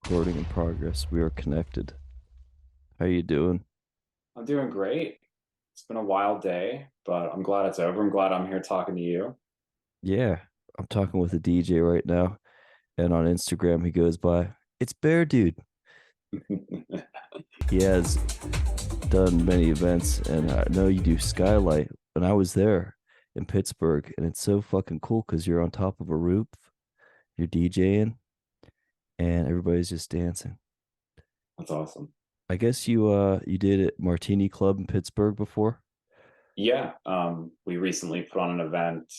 Recording in progress. We are connected. How you doing? I'm doing great. It's been a wild day, but I'm glad it's over. I'm glad I'm here talking to you. Yeah, I'm talking with a DJ right now, and on Instagram he goes by It's Bear Dude. He has done many events, and I know you do Skylight, and I was there in Pittsburgh, and it's so fucking cool because you're on top of a roof, you're DJing, and everybody's just dancing. That's awesome. I guess you did it Martini Club in Pittsburgh before. Yeah, we recently put on an event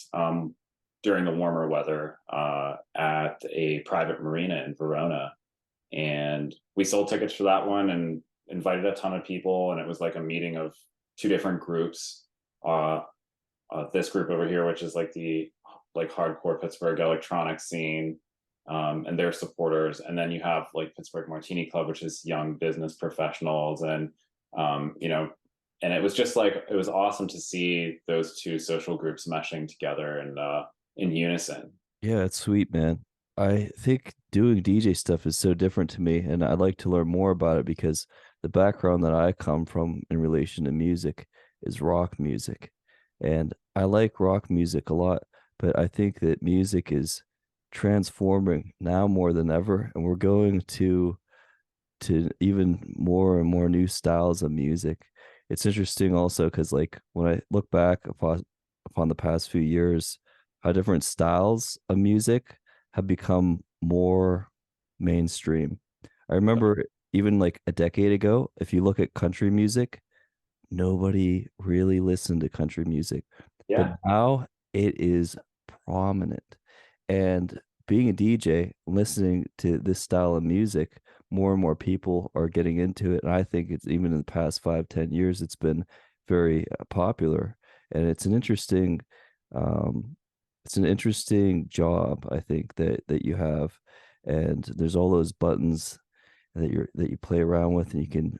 during the warmer weather at a private marina in Verona, and we sold tickets for that one and invited a ton of people. And it was like a meeting of two different groups. Uh, this group over here, which is like the hardcore Pittsburgh electronic scene, and their supporters, and then you have like Pittsburgh Martini Club, which is young business professionals, and you know, and it was just like it was awesome to see those two social groups meshing together and in unison. Yeah, it's sweet, man. I think doing DJ stuff is so different to me, and I'd like to learn more about it because the background that I come from in relation to music is rock music. And I like rock music a lot, but I think that music is transforming now more than ever, and we're going to even more and more new styles of music. It's interesting also because like when I look back upon the past few years, how different styles of music have become more mainstream. I remember even like a decade ago, if you look at country music, nobody really listened to country music. But Yeah, now it is prominent. And being a DJ, listening to this style of music, more and more people are getting into it. And I think it's even in the past 5, 10 years, it's been very popular. And um, it's an interesting job, I think, that you have. And there's all those buttons that you play around with and you can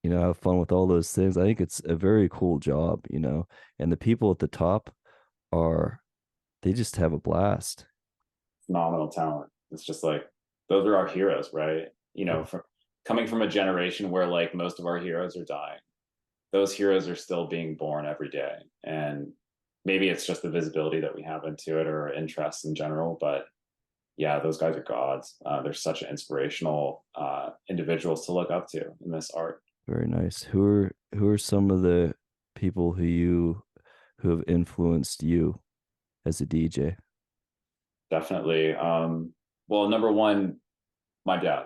have fun with all those things. I think it's a very cool job, and the people at the top are, they just have a blast. phenomenal talent. It's just like those are our heroes, right? Yeah. From coming from a generation where like most of our heroes are dying, those heroes are still being born every day. And maybe it's just the visibility that we have into it or interest in general. But yeah, those guys are gods. They're such inspirational individuals to look up to in this art. Very nice. Who are some of the people who have influenced you as a DJ? Definitely. Well, number one, my dad.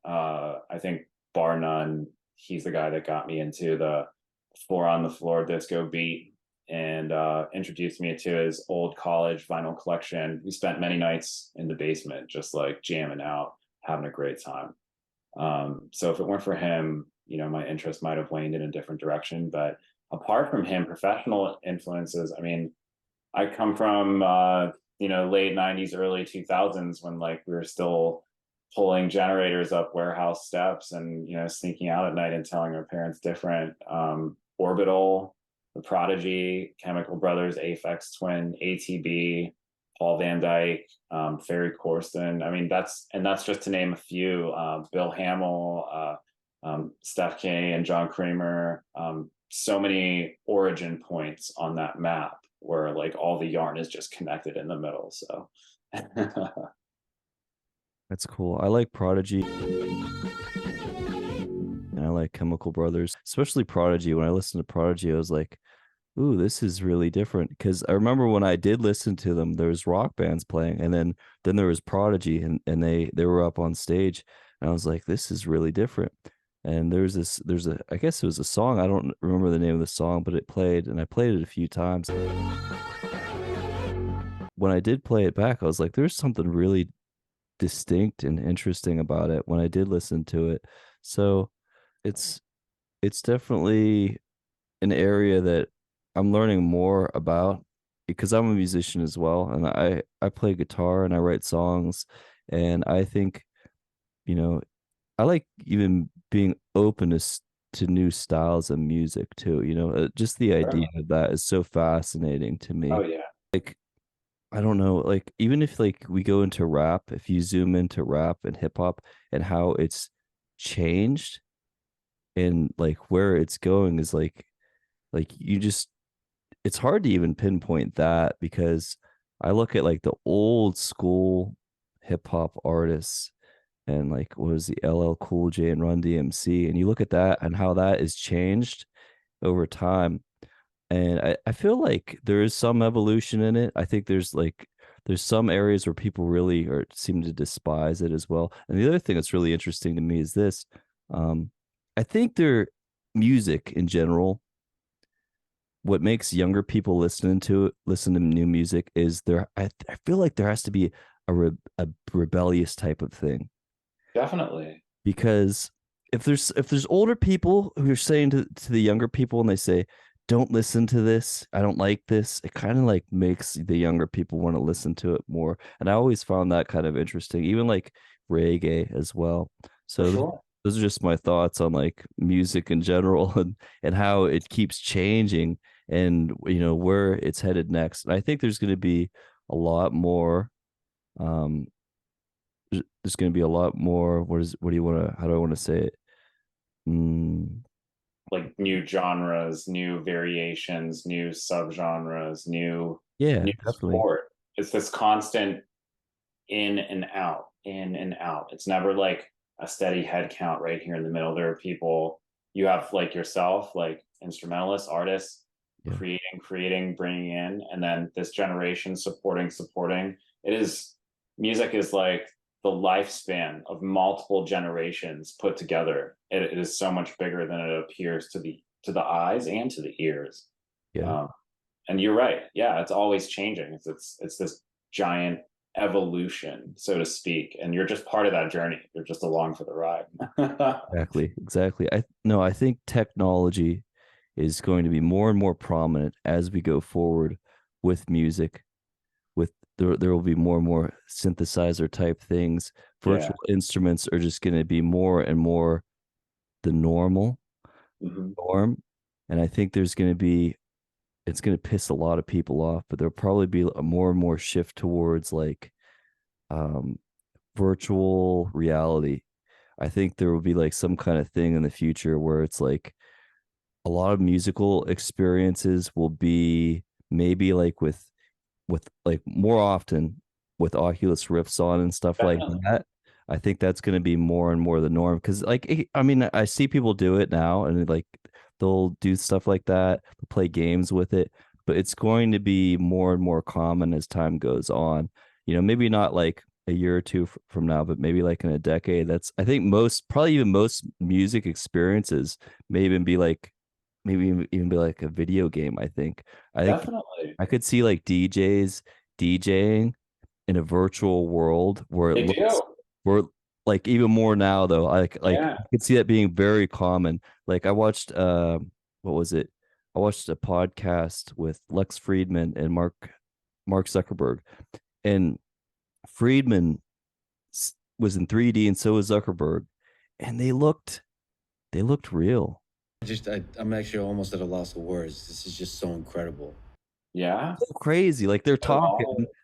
I think bar none, he's the guy that got me into the four on the floor disco beat and introduced me to his old college vinyl collection. We spent many nights in the basement, just like jamming out, having a great time. So if it weren't for him, my interest might have waned in a different direction. But apart from him, professional influences, I mean, I come from, late 90s, early 2000s when like we were still pulling generators up warehouse steps and, sneaking out at night and telling our parents different. Orbital, The Prodigy, Chemical Brothers, Aphex Twin, ATB, Paul Van Dyke, Ferry Corsten. I mean, that's just to name a few. Bill Hamill, Steph K, and John Kramer. So many origin points on that map where like all the yarn is just connected in the middle. So That's cool. I like Prodigy and I like Chemical Brothers, especially Prodigy. When I listened to Prodigy, I was like, ooh, this is really different. Because I remember when I did listen to them, there was rock bands playing, and then there was Prodigy, and they were up on stage, and I was like, this is really different. And there's a, I guess it was a song. I don't remember the name of the song, but it played, and I played it a few times. When I did play it back, I was like, there's something really distinct and interesting about it when I did listen to it. So it's it's definitely an area that I'm learning more about because I'm a musician as well, and I play guitar and I write songs, and I think, you know I like even being open to new styles of music too. Just the idea of that is so fascinating to oh me. yeah, Like I don't know, like even if like we go into rap, if you zoom into rap and hip hop and how it's changed and like where it's going is like you just it's hard to even pinpoint that because I look at like the old school hip hop artists and like what was the LL Cool J and Run DMC, and you look at that and how that has changed over time. And I feel like there is some evolution in it. I think there's some areas where people really or seem to despise it as well. And the other thing that's really interesting to me is this. Um, I think their music in general, what makes younger people listen to new music is I feel like there has to be a rebellious type of thing Definitely. because if there's older people who are saying to the younger people and they say don't listen to this, I don't like this, it kind of like makes the younger people want to listen to it more, and I always found that kind of interesting, even like reggae as well. For So sure. those are just my thoughts on like music in general and how it keeps changing and where it's headed next. And I think there's going to be a lot more um there's going to be a lot more what do you want to how do I want to say it? mm, Like new genres, new variations, new subgenres, yeah, new definitely. sport. It's this constant in and out, in and out. It's never like a steady head count right here in the middle. There are people, you have like yourself, like instrumentalists, artists, Yeah, creating, bringing in, and then this generation supporting. It is music is like the lifespan of multiple generations put together. It is so much bigger than it appears to the eyes and to the ears. yeah. Um, and you're right. Yeah, it's always changing. It's this giant evolution, so to speak. And you're just part of that journey. You're just along for the ride. Exactly. I think technology is going to be more and more prominent as we go forward with music. With there will be more and more synthesizer type things. Yeah. Virtual instruments are just going to be more and more the Hmm. norm. And I think there's going to be it's going to piss a lot of people off, but there'll probably be a more and more shift towards like um virtual reality. I think there will be like some kind of thing in the future where it's like a lot of musical experiences will be maybe like with like more often with Oculus Rifts on and stuff like Definitely. that. I think that's going to be more and more the norm because like I mean I see people do it now and like they'll do stuff like that, they'll play games with it, but it's going to be more and more common as time goes on. Maybe not like a year or two from now, but maybe like in a decade. That's I think probably even most music experiences may even be like maybe even be like a video game. I think Definitely. I could see like DJs DJing in a virtual world where it They looks do. where like even more now though. Like Yeah. I could see that being very common. Like I watched what was it? I watched a podcast with Lex Friedman and Mark Zuckerberg. And Friedman was in 3D and so was Zuckerberg. And they looked real. I'm actually almost at a loss of words. This is just so incredible. Yeah. So crazy. Like They're all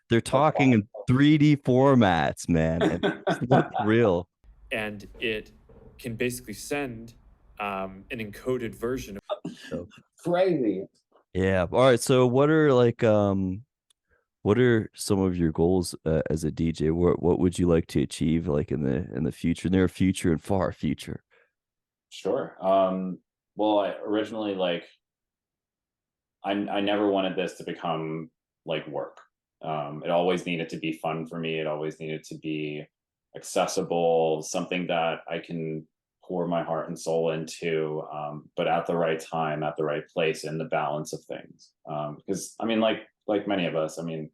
they're that's talking in all 3D formats, man, and it just looked real. and it can basically send an encoded version of So, crazy. yeah. All right. So what are some of your goals as a DJ? What would you like to achieve like in the future, near future and far future? Sure. Well, I originally like I never wanted this to become like work. It always needed to be fun for me. It always needed to be accessible, something that I can pour my heart and soul into, but at the right time, at the right place, in the balance of things. Because I mean, like many of us, I mean,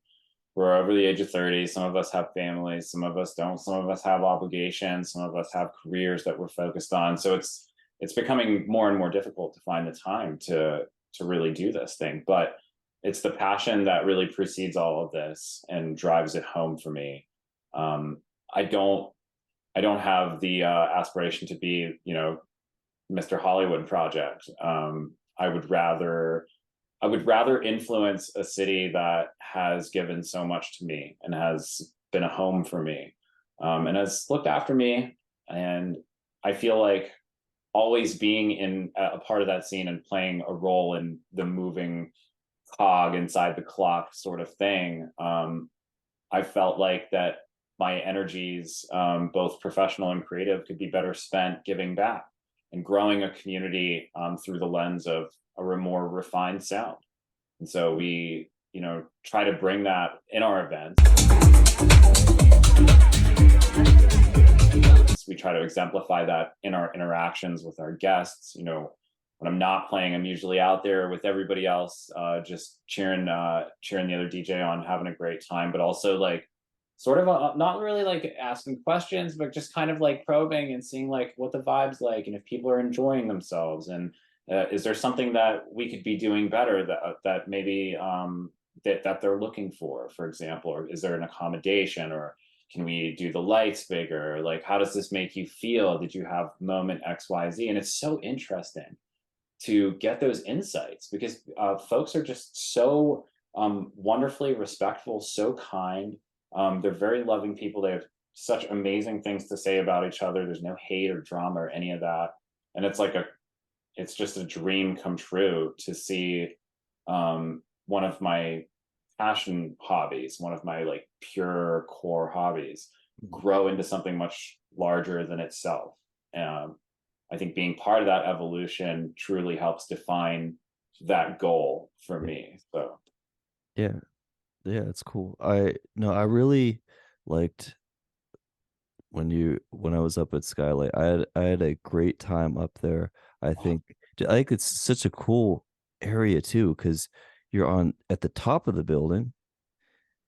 we're over the age of 30. Some of us have families, some of us don't. Some of us have obligations. Some of us have careers that we're focused on. So it's becoming more and more difficult to find the time to really do this thing. But it's the passion that really precedes all of this and drives it home for me. Um, I don't I don't have the aspiration to be, Mr. Hollywood project. I would rather I would rather influence a city that has given so much to me and has been a home for me, and has looked after me. And I feel like always being in a part of that scene and playing a role in the moving cog inside the clock sort of thing. I felt like that my energies, both professional and creative, could be better spent giving back and growing a community through the lens of a more refined sound. And so we, try to bring that in our events. We try to exemplify that in our interactions with our guests. When I'm not playing, I'm usually out there with everybody else, just cheering the other DJ on, having a great time, but also like sort of not really like asking questions, but just kind of like probing and seeing like what the vibe's like and if people are enjoying themselves, and is there something that we could be doing better that maybe that they're looking for example, or is there an accommodation, or can we do the lights bigger? Like, how does this make you feel? Did you have moment XYZ? And it's so interesting to get those insights because folks are just so wonderfully respectful, so kind. They're very loving people. They have such amazing things to say about each other. There's no hate or drama or any of that. And it's just a dream come true to see one of my passion hobbies, one of my like pure core hobbies, grow into something much larger than itself. I think being part of that evolution truly helps define that goal for me. So Yeah, it's cool. I really liked when I was up at Skylight. I had a great time up there. I think it's such a cool area too because you're on at the top of the building.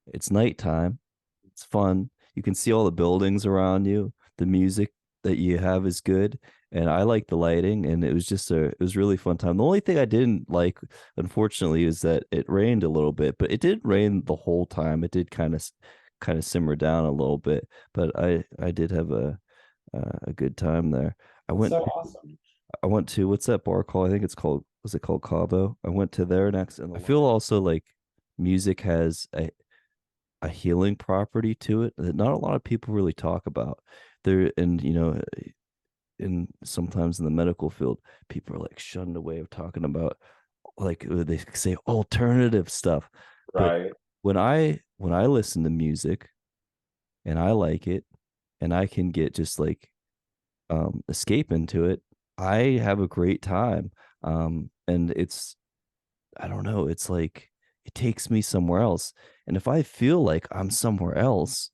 It's nighttime. It's fun. You can see all the buildings around you. The music that you have is good, and I like the lighting. And it was really fun time. The only thing I didn't like, unfortunately, is that it rained a little bit, but it didn't rain the whole time. It did kind of simmer down a little bit, but I did have a good time there. I went so awesome. I went to what's that bar called? I think it's called was it called Cabo? I went to there next, and I feel also like music has a healing property to it that not a lot of people really talk about. There and in sometimes in the medical field, people are like shunned away of talking about like they say alternative stuff. But Right. when I listen to music and I like it and I can get just like escape into it, I have a great time. And I don't know, it's like it takes me somewhere else. And if I feel like I'm somewhere else,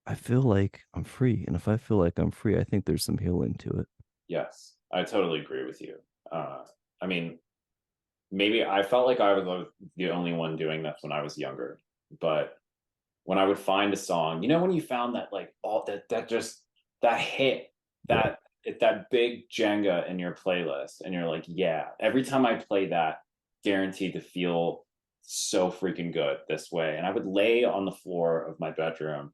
I feel like I'm free. And if I feel like I'm free, I think there's some healing to it. Yes, I totally agree with you. I mean, maybe I felt like I was the only one doing this when I was younger, but when I would find a song, when you found that like all that hit, Yeah. that big Jenga in your playlist, and you're like, yeah, every time I play that, guaranteed to feel so freaking good this way. And I would lay on the floor of my bedroom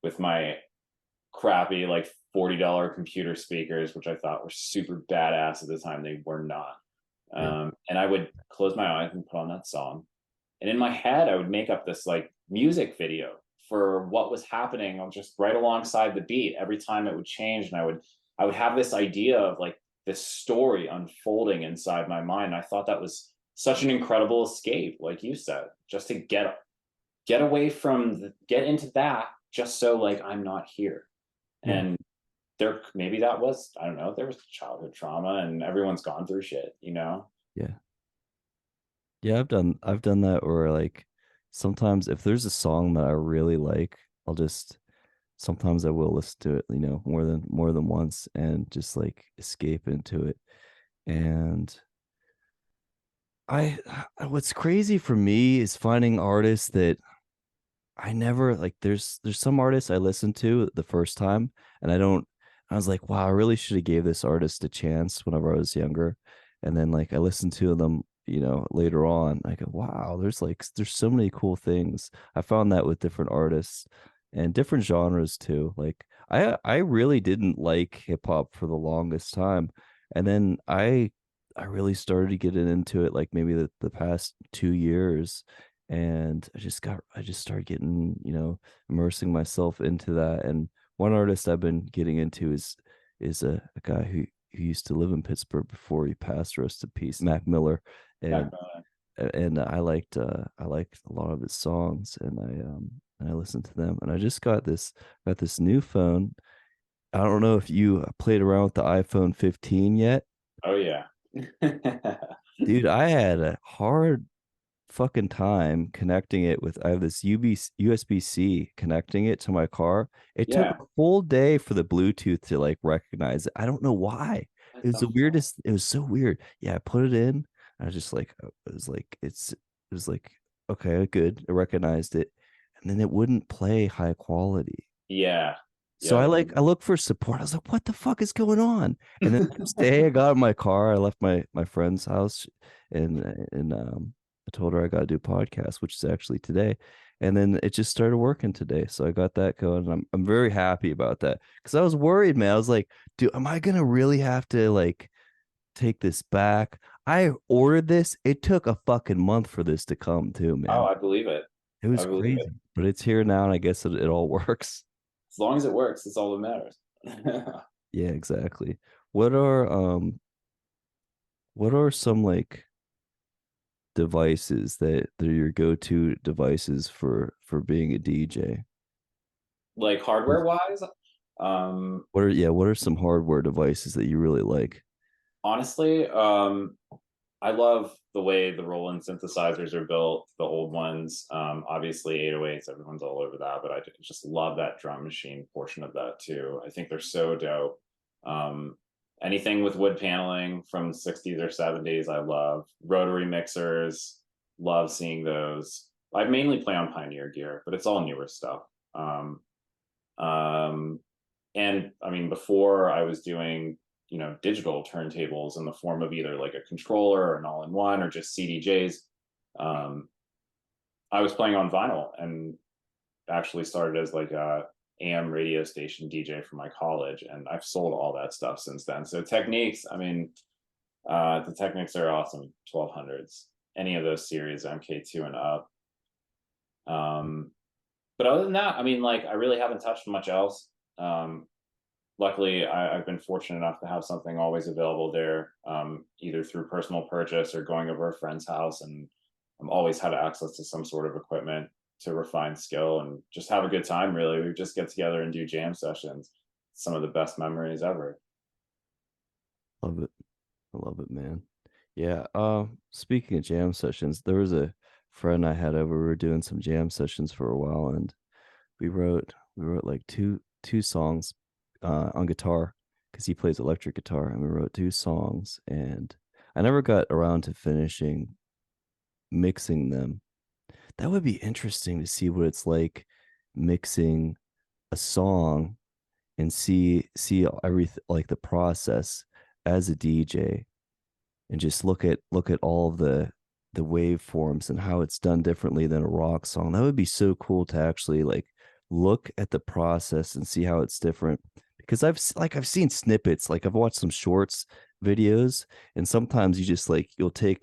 with my crappy like $40 computer speakers, which I thought were super badass at the time. They were not. And I would close my eyes and put on that song. And in my head, I would make up this like music video for what was happening just right alongside the beat every time it would change. And I would have this idea of like this story unfolding inside my mind. I thought that was such an incredible escape, like you said, just to get away from get into that, just so like I'm not here. And maybe that was, I don't know, there was childhood trauma and everyone's gone through shit. Yeah. Yeah, I've done that where like sometimes if there's a song that I really like, sometimes I will listen to it, more than once and just like escape into it. And what's crazy for me is finding artists that I never like there's some artists I listened to the first time and I was like, wow, I really should have gave this artist a chance whenever I was younger. And then like I listened to them, later on. I go, wow, there's so many cool things. I found that with different artists and different genres too. Like I really didn't like hip hop for the longest time. And then I I really started getting into it like maybe the past 2 years, and I just started getting, immersing myself into that. And one artist I've been getting into is a guy who used to live in Pittsburgh before he passed, rest in peace, Mac Miller. And I liked a lot of his songs, and I listened to them. And I just got this new phone. I don't know if you played around with the iPhone 15 yet. Oh yeah. Dude, I had a hard fucking time connecting it with. I have this USB-C connecting it to my car. It took Yeah. a full day for the Bluetooth to like recognize it. I don't know why. What It was the the weirdest. It was so weird. Yeah, I put it in. I was just like, it was like, okay, good. It recognized it, and then it wouldn't play high quality. Yeah. So Yeah. I look for support. I was like, what the fuck is going on? And then the next day I got in my car. I left my friend's house, and I told her I got to do a podcast, which is actually today. And then it just started working today. So I got that going. And I'm very happy about that, because I was worried, man. I was like, dude, am I gonna really have to like take this back? I ordered this. It took a fucking month for this to come too, man. Oh, I believe it. It was I believe crazy, it. but it's here now, and I guess it all works. As long as it works, that's all that matters. Yeah, exactly. What are some like devices that are your go-to devices for being a DJ? Like hardware wise, What are some hardware devices that you really like? honestly, I love the way the Roland synthesizers are built, the old ones. Obviously 808s, everyone's all over that, but I just love that drum machine portion of that too. I think they're so dope. Anything with wood paneling from 60s or 70s, I love. Rotary mixers, love seeing those. I mainly play on Pioneer gear, but it's all newer stuff. Um, and I mean, before I was doing, digital turntables in the form of either like a controller or an all-in-one or just CDJs. I was playing on vinyl and actually started as like a AM radio station DJ for my college, and I've sold all that stuff since then. So Techniques, I mean, the Technics are awesome. 1200s, any of those series, MK2 and up. But other than that, I mean, like, I really haven't touched much else. Luckily, I've been fortunate enough to have something always available there, either through personal purchase or going over a friend's house, and I'm always had access to some sort of equipment to refine skill and just have a good time. Really, we just get together and do jam sessions. Some of the best memories ever. Love it. I love it, man. Yeah. Speaking of jam sessions, there was a friend I had over. We were doing some jam sessions for a while, and we wrote like two songs on guitar, because he plays electric guitar, and we wrote two songs, and I never got around to finishing mixing them. That would be interesting to see what it's like mixing a song and see everything, like the process as a DJ, and just look at all of the waveforms and how it's done differently than a rock song. That would be so cool to actually like look at the process and see how it's different. Because I've seen snippets, like I've watched some shorts videos, and sometimes you just like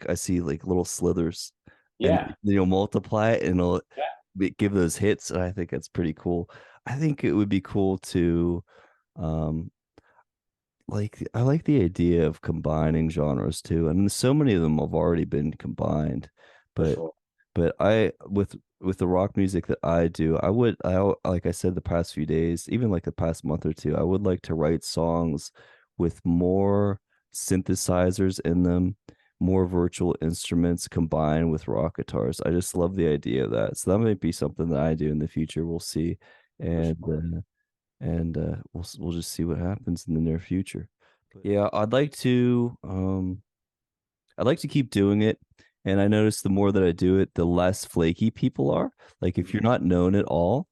I see like little slithers, and Yeah, you'll multiply it, and it'll yeah, give those hits, and I think that's pretty cool. I think it would be cool to um I like the idea of combining genres too. And so many of them have already been combined, for but sure. I with the rock music that I do, like I said, the past few days, even like the past month or two, I would like to write songs with more synthesizers in them, more virtual instruments combined with rock guitars. I just love the idea of that. So that might be something that I do in the future. We'll see. For And sure. we'll just see what happens in the near future. But yeah, I'd like to keep doing it. And I notice the more that I do it, the less flaky people are. Like if you're not known at all,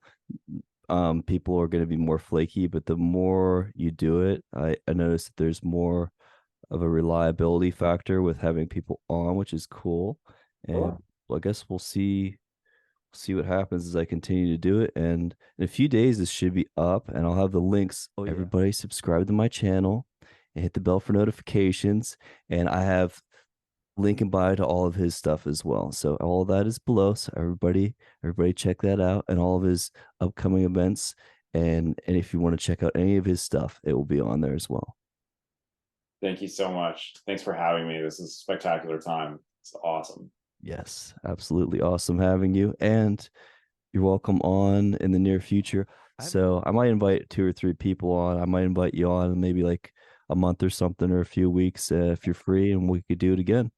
people are going to be more flaky. But the more you do it, I notice that there's more of a reliability factor with having people on, which is cool. And Cool. well, I guess we'll see what happens as I continue to do it. And in a few days, this should be up, and I'll have the links. Oh, yeah. Everybody subscribe to my channel, and hit the bell for notifications. And I have link in bio to all of his stuff as well. So all of that is below. So everybody check that out, and all of his upcoming events. And if you want to check out any of his stuff, it will be on there as well. Thank you so much. Thanks for having me. This is a spectacular time. It's awesome. Yes, absolutely awesome having you. And you're welcome on in the near future. So I might invite 2 or 3 people on. I might invite you on in maybe like a month or something, or a few weeks, if you're free, and we could do it again.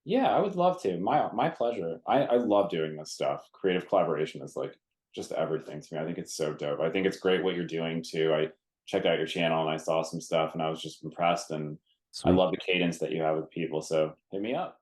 Yeah, I would love to. My pleasure. I love doing this stuff. Creative collaboration is like just everything to me. I think it's so dope. I think it's great what you're doing too. I checked out your channel and I saw some stuff and I was just impressed, and I Sweet. love the cadence that you have with people. So hit me up.